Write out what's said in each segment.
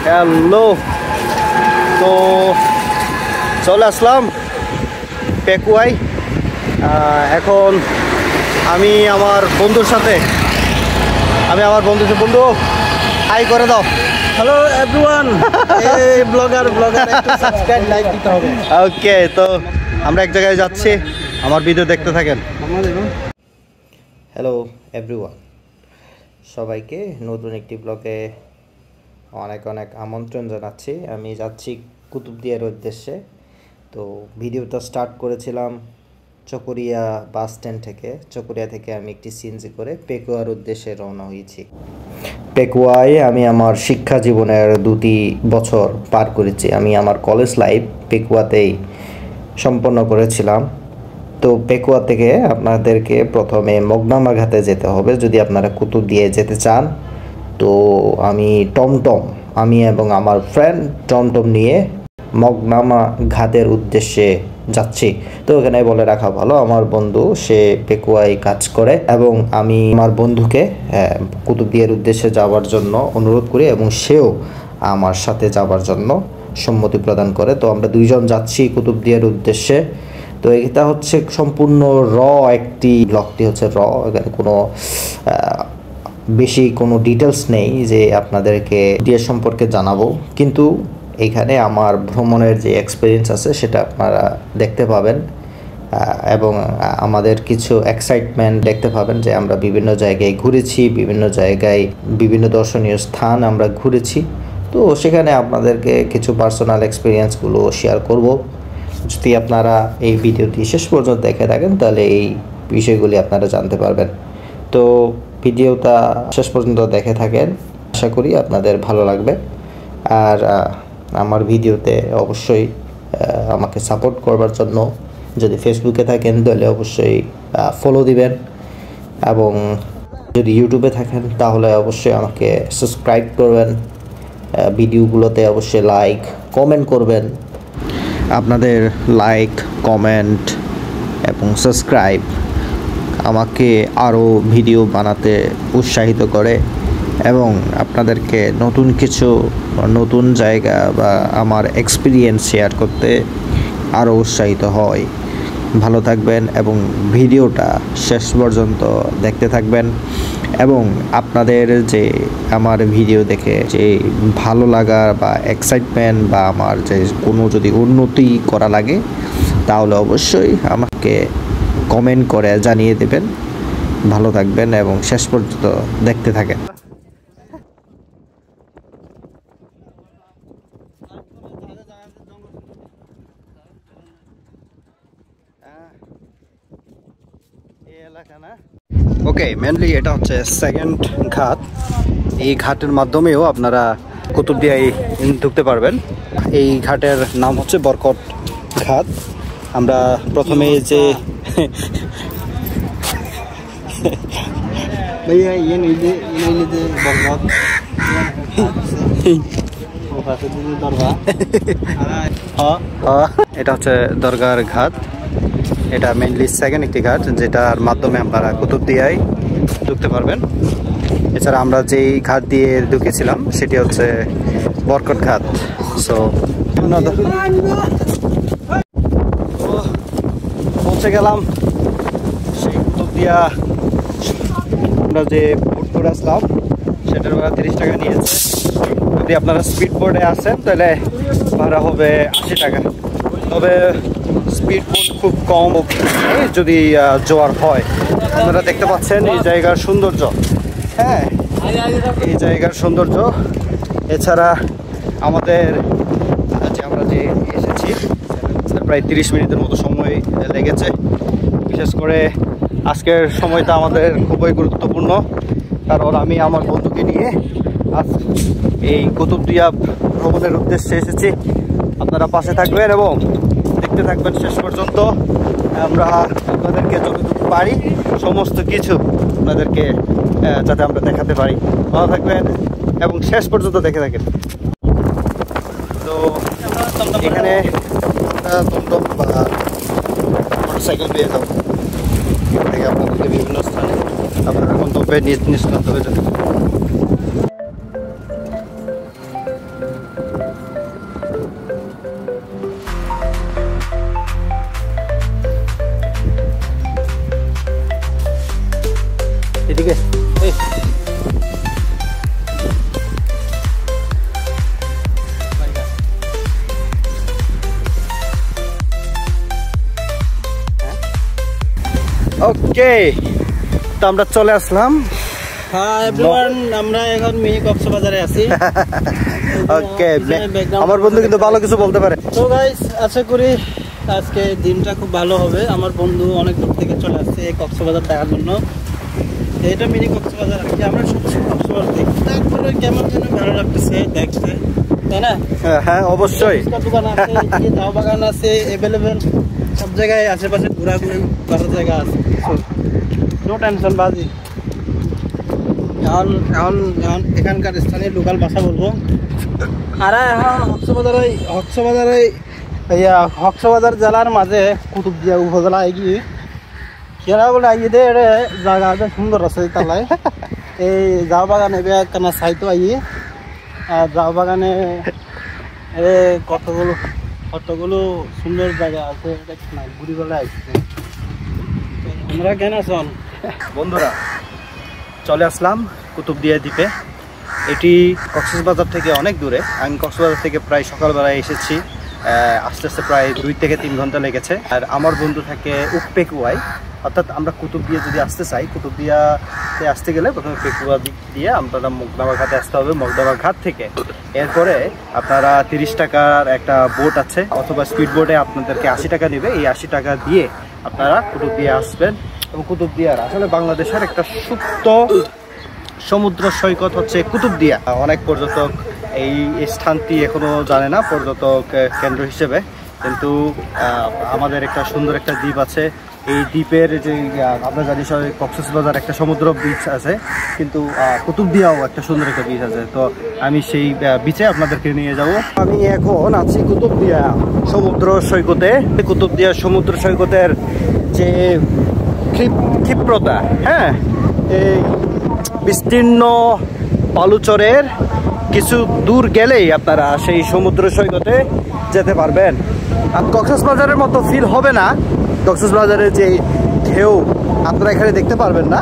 Hello, তো চলে আসলাম পেকুয়ায়। এখন আমি আমার বন্ধুর সাথে বন্ধু হাই করে দাও। হ্যালো এভরিওয়ান, এই ব্লগার একটু সাবস্ক্রাইব লাইক দিতে হবে। ওকে, তো আমরা এক জায়গায় যাচ্ছি, আমার ভিডিও দেখতে থাকেন। হ্যালো এভরিওয়ান, সবাইকে নতুন একটি ব্লগে অনেক আমন্ত্রণ জানাচ্ছি। আমি যাচ্ছি কুতুবদিয়ার উদ্দেশ্যে। তো ভিডিওটা স্টার্ট করেছিলাম চকরিয়া বাস স্ট্যান্ড থেকে। চকরিয়া থেকে আমি একটি সিএনজি করে পেকুয়ার উদ্দেশ্যে রওনা হয়েছি। পেকুয়ায় আমি আমার শিক্ষা জীবনের 2টি বছর পার করেছি। আমি আমার কলেজ লাইফ পেকুয়াতেই সম্পন্ন করেছিলাম। তো পেকুয়া থেকে আপনাদেরকে প্রথমে মগনামা ঘাটে যেতে হবে যদি আপনারা কুতুবদিয়ায় যেতে চান। তো আমি এবং আমার ফ্রেন্ড টমটম নিয়ে মগনামা ঘাটের উদ্দেশ্যে যাচ্ছি। তো এখানে বলে রাখা ভালো, আমার বন্ধু সে পেকুয়ায় কাজ করে এবং আমি আমার বন্ধুকে কুতুবদিয়ার উদ্দেশ্যে যাওয়ার জন্য অনুরোধ করি এবং সেও আমার সাথে যাওয়ার জন্য সম্মতি প্রদান করে। তো আমরা দুইজন যাচ্ছি কুতুবদিয়ার উদ্দেশ্যে। তো এটা হচ্ছে সম্পূর্ণ একটি ব্লগটি হচ্ছে এখানে কোনো বেশি কোনো ডিটেলস নেই যে আপনাদেরকে দিয়ে সম্পর্কে জানাবো, কিন্তু এখানে আমার ভ্রমণের যে এক্সপিরিয়েন্স আছে সেটা আপনারা দেখতে পাবেন এবং আমাদের কিছু এক্সাইটমেন্ট দেখতে পাবেন যে আমরা বিভিন্ন জায়গায় ঘুরেছি, বিভিন্ন দর্শনীয় স্থান আমরা ঘুরেছি। তো সেখানে আপনাদেরকে কিছু পার্সোনাল এক্সপিরিয়েন্সগুলো শেয়ার করব। যদি আপনারা এই ভিডিওটি শেষ পর্যন্ত দেখে থাকেন তাহলে এই বিষয়গুলি আপনারা জানতে পারবেন। তো ভিডিওটা শেষ পর্যন্ত দেখে থাকেন, আশা করি আপনাদের ভালো লাগবে। আর আমার ভিডিওতে অবশ্যই আমাকে সাপোর্ট করবার জন্য যদি ফেসবুকে থাকেন তাহলে অবশ্যই ফলো দিবেন, এবং যদি ইউটিউবে থাকেন তাহলে অবশ্যই আমাকে সাবস্ক্রাইব করবেন। ভিডিওগুলোতে অবশ্যই লাইক কমেন্ট করবেন। আপনাদের লাইক, কমেন্ট এবং সাবস্ক্রাইব আমাকে আরও ভিডিও বানাতে উৎসাহিত করে এবং আপনাদেরকে নতুন জায়গা বা আমার এক্সপিরিয়েন্স শেয়ার করতে আরও উৎসাহিত হয়। ভালো থাকবেন এবং ভিডিওটা শেষ পর্যন্ত দেখতে থাকবেন, এবং আপনাদের যে আমার ভিডিও দেখে যে ভালো লাগা বা এক্সাইটমেন্ট বা আমার যে কোনো যদি উন্নতি করা লাগে তাহলে অবশ্যই আমাকে কমেন্ট করে জানিয়ে দেবেন। ভালো থাকবেন এবং শেষ পর্যন্ত দেখতে থাকেন। ওকে, মেনলি এটা হচ্ছে সেকেন্ড ঘাট। এই ঘাটের মাধ্যমেও আপনারা কুতুবদিয়ায় ঢুকতে পারবেন। এই ঘাটের নাম হচ্ছে বরকট ঘাট। আমরা প্রথমে যে এটা হচ্ছে দরগার ঘাট। এটা মেইনলি সেকেন্ড একটি ঘাট যেটার মাধ্যমে আপনারা কুতুবদিয়ায় ঢুকতে পারবেন। এছাড়া আমরা যেই ঘাট দিয়ে ঢুকেছিলাম সেটি হচ্ছে বরকট ঘাট। সো পৌঁছে গেলাম সেই কুতুবদিয়া। আমরা যে বোট করে আসলাম সেটার ভাড়া 30 টাকা নিয়েছে। যদি আপনারা স্পিড বোর্ডে আসেন তাহলে ভাড়া হবে 80 টাকা। তবে স্পিড বোট খুব কম যদি জোয়ার হয়। আপনারা দেখতে পাচ্ছেন এই জায়গার সৌন্দর্য। হ্যাঁ, এই জায়গার সৌন্দর্য। এছাড়া আমরা যে এসেছি প্রায় 30 মিনিটের মতো সময় লেগেছে। বিশেষ করে আজকের সময়টা আমাদের খুবই গুরুত্বপূর্ণ, কারণ আমি আমার বন্ধুকে নিয়ে আজ এই কুতুবদিয়া ভ্রমণের উদ্দেশ্যে এসেছি। আপনারা পাশে থাকবেন এবং দেখতে থাকবেন শেষ পর্যন্ত। আমরা আপনাদেরকে যতটুকু পারি সমস্ত কিছু আপনাদেরকে যাতে আমরা দেখাতে পারি। ভালো থাকবেন এবং শেষ পর্যন্ত দেখে থাকেন। তো এখানে টমটম বা মোটরসাইকেল পেয়ে যাবো, এখান থেকে আপনাদেরকে বিভিন্ন স্থানে আপনাদের গন্তব্যে নিয়ে যেতে। ওকে, তো আমরা চলে আসলাম। হ্যাঁ এভরিওয়ান, আমরা এখন মিনি কক্সবাজারে আছি। ওকে, আমার বন্ধু কিন্তু ভালো কিছু বলতে পারে। তো গাইস, আশা করি আজকে দিনটা খুব ভালো হবে। আমার বন্ধু অনেক দূর থেকে চলে আসছে এই কক্সবাজার দেখার জন্য। এটা মিনি কক্সবাজার আর কি, আমরা সবসময় কক্সবাজার দেখি, তারপরে কেমন যেন ভালো লাগতেছে দেখতে, তাই না? হ্যাঁ অবশ্যই। দোকান আছে, চা বাগান আছে, অ্যাভেলেবেল সব জায়গায় আশেপাশে ঘোরাঘুরি করার জায়গা আছে। নো টেনশন বাজি। এখন এখন এখন এখানকার স্থানীয় লোকাল ভাষা বলবো। আর এখন কক্সবাজার জেলার মাঝে কুতুবদিয়া উপজেলা এগিয়ে কেনা বলে আইয়ে দে জায়গা সুন্দর আছে তালাই। এই চা বাগান এবার কেনা সাইতো আইয়ে, আর চা বাগানে কতগুলো সুন্দর জায়গা আছে ঘুরি বলে আসছে। আমরা কেন শোন বন্ধুরা, চলে আসলাম কুতুবদিয়া দ্বীপে। এটি কক্সবাজার থেকে অনেক দূরে। আমি কক্সবাজার থেকে প্রায় সকালবেলায় এসেছি, আস্তে আস্তে প্রায় 2 থেকে 3 ঘন্টা লেগেছে। আর আমার বন্ধু থাকে পেকুয়ায়, অর্থাৎ আমরা কুতুবদিয়া যদি আসতে চাই, কুতুবদিয়াতে আসতে গেলে প্রথমে পেকুয়া দিক দিয়ে আপনারা মগদাবা ঘাটে আসতে হবে। মগদাবা ঘাট থেকে এরপরে আপনারা 30 টাকার একটা বোট আছে, অথবা স্পিড বোটে আপনাদেরকে 80 টাকা নেবে। এই 80 টাকা দিয়ে আপনারা কুতুবদিয়া আসবেন। এবং কুতুবদিয়ার আসলে বাংলাদেশের একটা সুপ্ত সমুদ্র সৈকত হচ্ছে কুতুবদিয়া। অনেক পর্যটক এই স্থানটি এখনো জানে না পর্যটক কেন্দ্র হিসেবে, কিন্তু আমাদের একটা সুন্দর একটা দ্বীপ আছে। এই দ্বীপের যে আমরা জানি সবাই কক্সবাজার একটা সমুদ্র বিচ আছে, কিন্তু কুতুবদিয়াও একটা সুন্দর একটা বিচ আছে। তো আমি সেই বিচে আপনাদেরকে নিয়ে যাব। আমি এখন আছি কুতুবদিয়া সমুদ্র সৈকতে। কুতুবদিয়া সমুদ্র সৈকতের যে ক্ষিপ্রতা, হ্যাঁ, এই বিস্তীর্ণ বালুচরের কিছু দূর গেলেই আপনারা সেই সমুদ্র সৈকতে যেতে পারবেন। আর কক্সবাজারের মতো ফিল হবে না, কক্সবাজারের যে ঢেউ আপনারা এখানে দেখতে পারবেন না,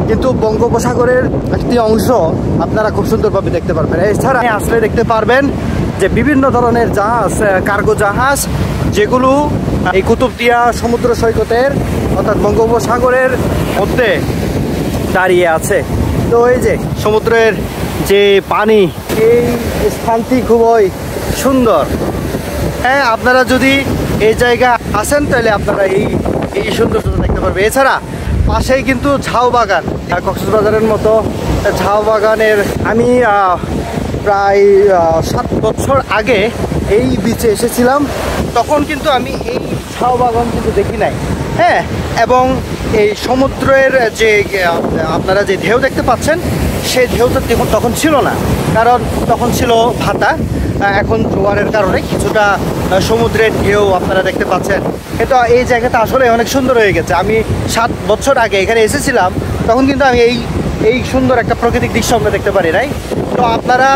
কিন্তু বঙ্গোপসাগরের একটি অংশ আপনারা খুব সুন্দরভাবে দেখতে পারবেন। এছাড়া আসলে দেখতে পারবেন যে বিভিন্ন ধরনের জাহাজ, কার্গো জাহাজ, যেগুলো এই কুতুবদিয়া সমুদ্র সৈকতের অর্থাৎ বঙ্গোপসাগরের মধ্যে দাঁড়িয়ে আছে। তো এই যে সমুদ্রের যে পানি, এই স্থানটি খুবই সুন্দর। হ্যাঁ, আপনারা যদি এই জায়গা আসেন তাহলে আপনারা এই সৌন্দর্যটা দেখতে পারবেন। এছাড়া পাশেই কিন্তু ঝাউ বাগান, কক্সবাজারের মতো ঝাউ বাগানের আমি প্রায় 7 বছর আগে এই বিচে এসেছিলাম। তখন কিন্তু আমি এই ঝাউ বাগান কিন্তু দেখি নাই। হ্যাঁ, এবং এই সমুদ্রের যে আপনারা যে ঢেউ দেখতে পাচ্ছেন, সেই ঢেউটা তখন ছিল না, কারণ তখন ছিল ভাটা। এখন জোয়ারের কারণে কিছুটা সমুদ্রের ঢেউ আপনারা দেখতে পাচ্ছেন। এটা এই জায়গাটা আসলে অনেক সুন্দর হয়ে গেছে। আমি 7 বছর আগে এখানে এসেছিলাম, তখন কিন্তু আমি এই সুন্দর একটা প্রাকৃতিক দৃশ্য আমরা দেখতে পারি নাই। তো আপনারা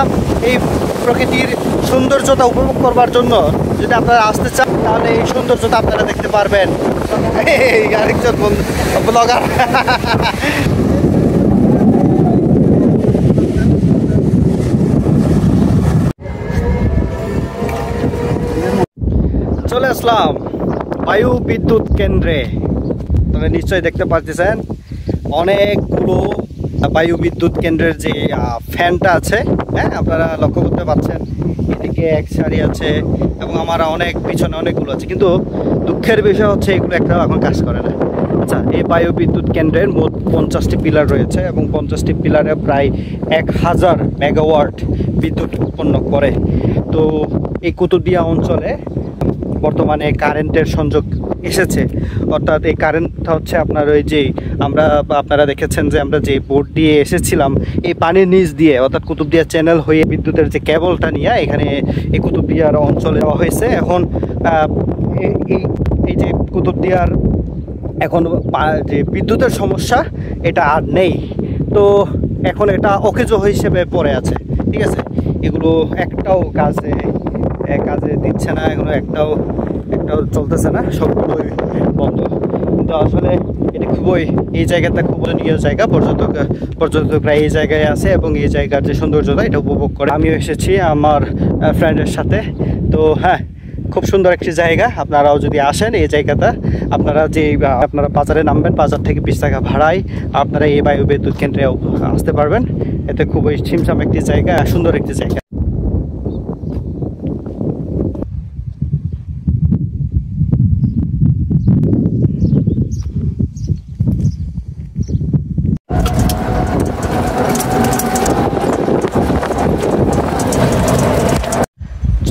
এই প্রকৃতির সৌন্দর্যতা উপভোগ করবার জন্য যদি আপনারা আসতে চান, তাহলে এই সৌন্দর্যতা আপনারা দেখতে পারবেন। আরেকজন ব্লগার চলে আসলাম বায়ু বিদ্যুৎ কেন্দ্রে। তবে নিশ্চয়ই দেখতে পাচ্ছেন অনেকগুলো বায়ু বিদ্যুৎ কেন্দ্রের যে ফ্যানটা আছে, হ্যাঁ, আপনারা লক্ষ্য করতে পারছেন। এদিকে এক সারি আছে এবং আমার অনেক পিছনে অনেকগুলো আছে, কিন্তু দুঃখের বিষয় হচ্ছে এগুলো একটা এখন কাজ করে না। আচ্ছা, এই বায়ু বিদ্যুৎ কেন্দ্রের মোট 50টি পিলার রয়েছে এবং 50টি পিলারে প্রায় 1000 মেগাওয়াট বিদ্যুৎ উৎপন্ন করে। তো এই কুতুবদিয়া অঞ্চলে বর্তমানে কারেন্টের সংযোগ এসেছে, অর্থাৎ এই কারেন্টটা হচ্ছে আপনার ওই যে আপনারা দেখেছেন যে আমরা যে বোট দিয়ে এসেছিলাম, এই পানির নিচ দিয়ে অর্থাৎ কুতুবদিয়া চ্যানেল হয়ে বিদ্যুতের যে কেবলটা নিয়ে এখানে এই কুতুবদিয়ার অঞ্চলে দেওয়া হয়েছে। এখন এই যে কুতুবদিয়ার এখন যে বিদ্যুতের সমস্যা এটা আর নেই। তো এখন এটা অকেজো হিসেবে পড়ে আছে, ঠিক আছে। এগুলো একটাও কাজে দিচ্ছে না, এগুলো একটাও চলতেছে না, সবগুলোই বন্ধ। কিন্তু আসলে এটা খুবই, এই জায়গাটা খুব নিয়ে জায়গা, পর্যটকরা এই জায়গায় আছে এবং এই জায়গার যে সৌন্দর্যতা এটা উপভোগ করে। আমিও এসেছি আমার ফ্রেন্ডের সাথে। তো হ্যাঁ, খুব সুন্দর একটি জায়গা। আপনারাও যদি আসেন এই জায়গাটা, আপনারা বাজারে নামবেন, বাজার থেকে 20 টাকা ভাড়ায় আপনারা এই বায়ু বিদ্যুৎ কেন্দ্রে আসতে পারবেন। এতে খুবই ছিমছাম একটি জায়গা, সুন্দর একটি জায়গা।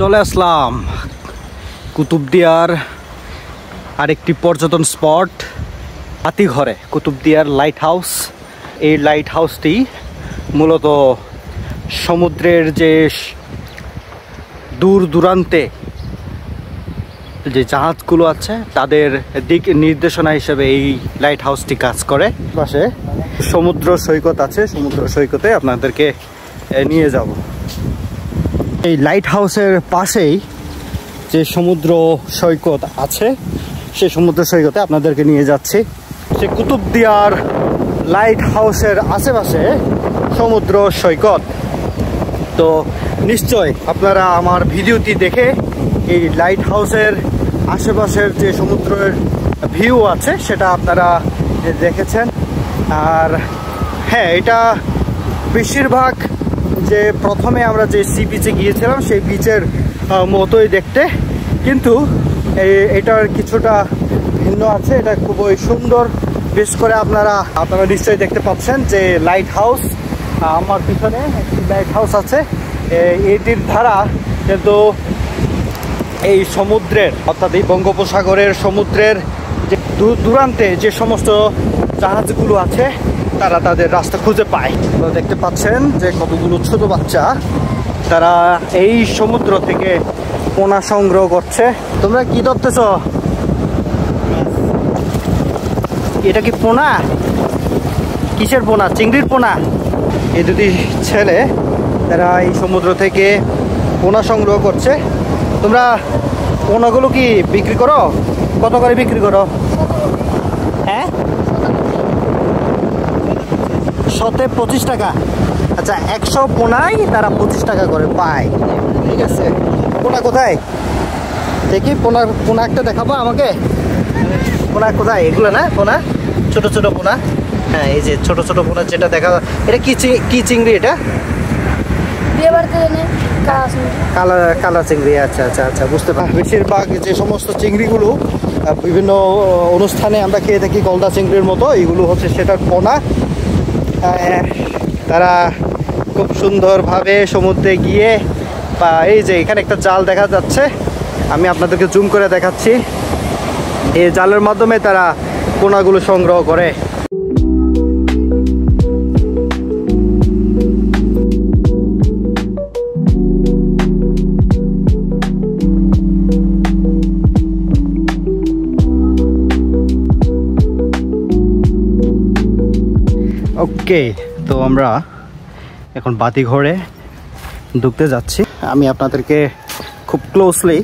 চলে আসলাম কুতুবদিয়ার আরেকটি পর্যটন স্পট, বাতিঘরে কুতুবদিয়ার লাইট হাউস। এই লাইট হাউসটি মূলত সমুদ্রের যে দূর দূরান্তে যে জাহাজগুলো আছে তাদের দিক নির্দেশনা হিসেবে এই লাইট হাউসটি কাজ করে। পাশে সমুদ্র সৈকত আছে, সমুদ্র সৈকতে আপনাদেরকে নিয়ে যাব। এই লাইট হাউসের পাশেই যে সমুদ্র সৈকত আছে সেই সমুদ্র সৈকতে আপনাদেরকে নিয়ে যাচ্ছি। সে কুতুবদিয়ার লাইট হাউসের আশেপাশে সমুদ্র সৈকত। তো নিশ্চয় আপনারা আমার ভিডিওটি দেখে এই লাইট হাউসের আশেপাশের যে সমুদ্রের ভিউ আছে সেটা আপনারা দেখেছেন। আর হ্যাঁ, এটা বেশিরভাগ যে প্রথমে আমরা যে সি বিচে গিয়েছিলাম সেই বিচের মতোই দেখতে, কিন্তু এটার কিছুটা ভিন্ন আছে। এটা খুবই সুন্দর। বেশ করে আপনারা নিশ্চয়ই দেখতে পাচ্ছেন যে লাইট হাউস, আমার পিছনে একটি লাইট হাউস আছে। এটির ধারা কিন্তু এই সমুদ্রের, অর্থাৎ এই বঙ্গোপসাগরের সমুদ্রের যে দূর দূরান্তে যে সমস্ত জাহাজগুলো আছে তারা তাদের রাস্তা খুঁজে পায়। আপনারা দেখতে পাচ্ছেন যে কতগুলো ছোট বাচ্চা তারা এই সমুদ্র থেকে পোনা সংগ্রহ করছে। তোমরা কি ধরতেছ? এটা কি পোনা? কিসের পোনা? চিংড়ির পোনা। এই দুটি ছেলে তারা এই সমুদ্র থেকে পোনা সংগ্রহ করছে। তোমরা পোনাগুলো কি বিক্রি করো? কত করে বিক্রি করো? হ্যাঁ, 25 টাকা। আচ্ছা, 100 পোনায় তারা 25 টাকা করে পায়। ঠিক আছে, পোনা কোথায় দেখি? পোনা একটা দেখাবো আমাকে। পোনা কোথায়? এগুলো না পোনা, ছোট ছোট পোনা। হ্যাঁ, এই যে ছোট ছোট পোনা যেটা দেখা। এটা কি চিংড়ি? এটা কালা চিংড়ি। আচ্ছা আচ্ছা আচ্ছা, বুঝতে পারি। বেশিরভাগ যে সমস্ত চিংড়িগুলো বিভিন্ন অনুষ্ঠানে আমরা খেয়ে থাকি গলদা চিংড়ির মতো, এইগুলো হচ্ছে সেটার পোনা। তারা খুব সুন্দরভাবে সমুদ্রে গিয়ে, বা এই যে এখানে একটা জাল দেখা যাচ্ছে, আমি আপনাদেরকে জুম করে দেখাচ্ছি। এই জালের মাধ্যমে তারা পোনাগুলো সংগ্রহ করে। ওকে, তো আমরা এখন বাতিঘরে ঢুকতে যাচ্ছি। আমি আপনাদেরকে খুব ক্লোজলি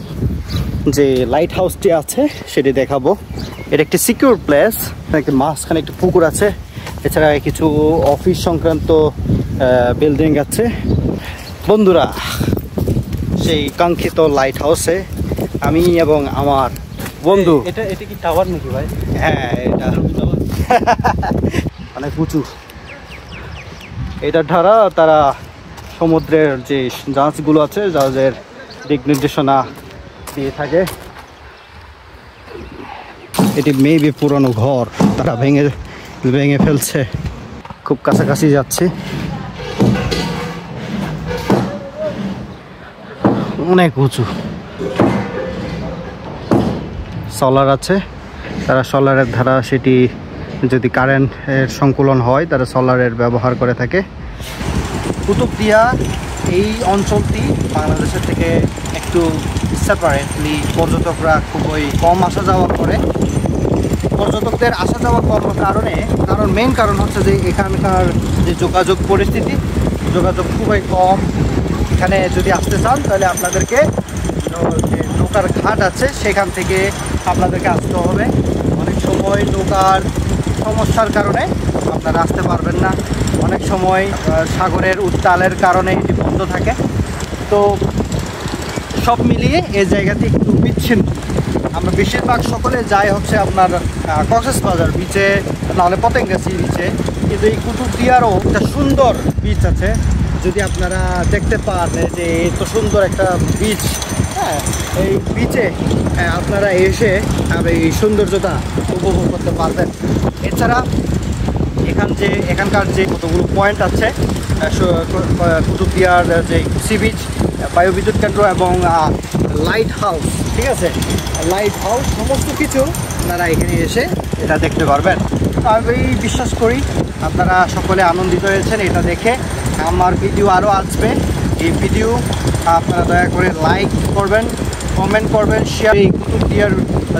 যে লাইট হাউসটি আছে সেটি দেখাবো। এটা একটি সিকিউর প্লেস, একটি মাঝখানে একটি পুকুর আছে, এছাড়া কিছু অফিস সংক্রান্ত বিল্ডিং আছে। বন্ধুরা, সেই কাঙ্ক্ষিত লাইট হাউসে আমি এবং আমার বন্ধু। এটা কি টাওয়ার নাকি ভাই? হ্যাঁ, এটা অনেক উঁচু। এটার ধারা তারা সমুদ্রের যে জাহাজগুলো আছে জাহাজের দিক নির্দেশনা দিয়ে থাকে। এটি মেবি পুরনো ঘর, তারা ভেঙে ফেলছে। খুব কাছাকাছি যাচ্ছি। অনেক উঁচু। সোলার আছে, তারা সোলারের ধারা সেটি যদি কারেন্টের সংকুলন হয় তারা সোলারের ব্যবহার করে থাকে। কুতুবদিয়া এই অঞ্চলটি বাংলাদেশের থেকে একটু সেপারেটলি পর্যটকরা খুবই কম আসা যাওয়া করে। পর্যটকদের আসা যাওয়া করার কারণ মেইন কারণ হচ্ছে যে এখানকার যে যোগাযোগ পরিস্থিতি, যোগাযোগ খুবই কম। এখানে যদি আসতে চান তাহলে আপনাদেরকে যে নৌকার ঘাট আছে সেখান থেকে আপনাদেরকে আসতে হবে। অনেক সময় নৌকার সমস্যার কারণে আপনারা আসতে পারবেন না, অনেক সময় সাগরের উত্তালের কারণে এটি বন্ধ থাকে। তো সব মিলিয়ে এই জায়গাতে একটু বিচ্ছিন্ন। আমরা বেশিরভাগ সকলে যাই হচ্ছে আপনার কক্সবাজার বিচে, নাহলে পতেঙ্গা সি বিচে, কিন্তু এই কুতুবদিয়ারও একটা সুন্দর বিচ আছে। যদি আপনারা দেখতে পান যে এত সুন্দর একটা বিচ, হ্যাঁ, এই বিচে আপনারা এসে এই সৌন্দর্যতা উপভোগ করতে পারবেন। এছাড়া এখানকার যে কতগুলো পয়েন্ট আছে, কুতুবদিয়ার যে সি বিচ, বায়ুবিদ্যুৎ কেন্দ্র এবং লাইট হাউস, ঠিক আছে, লাইট হাউস, সমস্ত কিছু আপনারা এখানে এসে এটা দেখতে পারবেন। আমি বিশ্বাস করি আপনারা সকলে আনন্দিত হয়েছেন এটা দেখে। আমার ভিডিও আরও আসবে, এই ভিডিও আপনারা দয়া করে লাইক করবেন, কমেন্ট করবেন, শেয়ার। এই কুতুবদিয়ার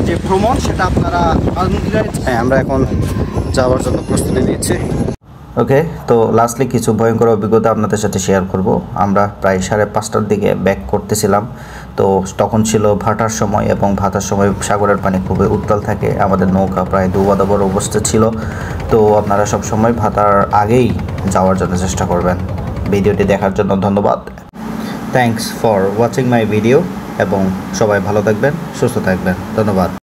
যে ভ্রমণ সেটা আপনারা আনন্দিত হয়েছে। হ্যাঁ, আমরা এখন যাওয়ার জন্য প্রস্তুতি নিচ্ছি। ওকে, তো লাস্টলি কিছু ভয়ঙ্কর অভিজ্ঞতা আপনাদের সাথে শেয়ার করব। আমরা প্রায় 5:30টার দিকে ব্যাক করতেছিলাম। তো তখন ছিল ভাটার সময়, এবং ভাটার সময় সাগরের পানি খুবই উত্তাল থাকে। আমাদের নৌকা প্রায় ডুবাডুবোর অবস্থা ছিল। তো আপনারা সব সময় ভাটার আগেই যাওয়ার জন্য চেষ্টা করবেন। ভিডিওটি দেখার জন্য ধন্যবাদ। Thanks for watching my video, এবং সবাই ভালো থাকবেন, সুস্থ থাকবেন। ধন্যবাদ।